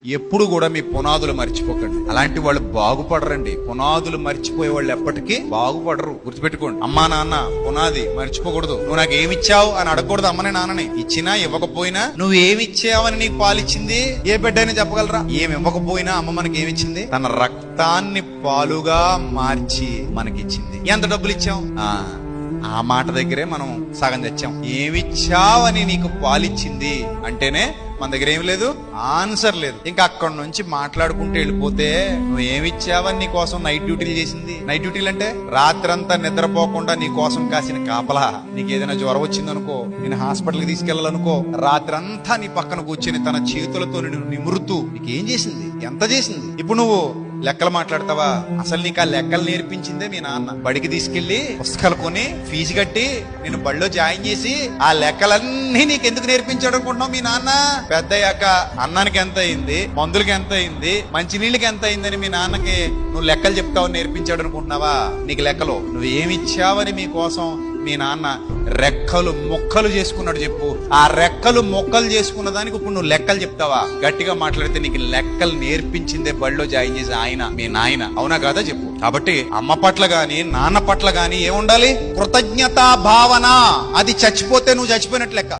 ఎప్పుడు కూడా మీ పునాదులు మర్చిపోకండి. అలాంటి వాళ్ళు బాగుపడరండి. పునాదులు మర్చిపోయే వాళ్ళు ఎప్పటికీ బాగుపడరు. గుర్తుపెట్టుకోండి. అమ్మా నాన్న పునాది మర్చిపోకూడదు. నువ్వు నాకు ఏమిచ్చావు అని అడగకూడదు. అమ్మని నాన్నని ఇచ్చినా ఇవ్వకపోయినా నువ్వు ఏమిచ్చావని నీకు పాలిచ్చింది ఏ బిడ్డైనా చెప్పగలరా? ఏమి ఇవ్వకపోయినా అమ్మ మనకి ఏమిచ్చింది? తన రక్తాన్ని పాలుగా మార్చి మనకిచ్చింది. ఎంత డబ్బులు ఇచ్చాం? ఆ మాట దగ్గరే మనం సగం తెచ్చాం. ఏమిచ్చావని నీకు పాలిచ్చింది అంటేనే మన దగ్గర ఏమి లేదు, ఆన్సర్ లేదు. ఇంకా అక్కడి నుంచి మాట్లాడుకుంటూ వెళ్ళిపోతే నువ్వు ఏమిచ్చావని నీ కోసం నైట్ డ్యూటీలు చేసింది. నైట్ డ్యూటీలు అంటే రాత్రంతా నిద్రపోకుండా నీ కోసం కాసిన కాపలా. నీకు ఏదైనా జ్వరం వచ్చిందనుకో, నేను హాస్పిటల్కి తీసుకెళ్లాలనుకో, రాత్రంతా నీ పక్కన కూర్చొని తన చేతులతో నిన్ను నిమురుతూ నీకేం చేసింది, ఎంత చేసింది. ఇప్పుడు నువ్వు లెక్కలు మాట్లాడతావా? అసలు నీకు ఆ లెక్కలు నేర్పించిందే మీ నాన్న. బడికి తీసుకెళ్లి పుస్తకాలు కొని ఫీజు కట్టి నేను బడిలో జాయిన్ చేసి ఆ లెక్కలన్నీ నీకు ఎందుకు నేర్పించాడు అనుకుంటున్నావు? మీ నాన్న పెద్దయ్యాక అన్నానికి ఎంత అయింది, మందులకి ఎంత అయింది, మంచినీళ్ళకి ఎంత అయిందని మీ నాన్నకి నువ్వు లెక్కలు చెప్తావని నేర్పించాడు అనుకుంటున్నావా? నీకు లెక్కలు నువ్వు ఏమిచ్చావని మీ కోసం మీ నాన్న రెక్కలు మొక్కలు చేసుకున్నాడు చెప్పు. ఆ రెక్కలు మొక్కలు చేసుకున్న దానికి ఇప్పుడు నువ్వు లెక్కలు చెప్తావా? గట్టిగా మాట్లాడితే నీకు లెక్కలు నేర్పించిందే బడిలో జాయిన్ చేసి ఆయన, మీ నాయన. అవునా కాదా చెప్పు. కాబట్టి అమ్మ పట్ల గాని నాన్న పట్ల గాని ఏముండాలి? కృతజ్ఞతా భావన. అది చచ్చిపోతే నువ్వు చచ్చిపోయినట్లు లెక్క.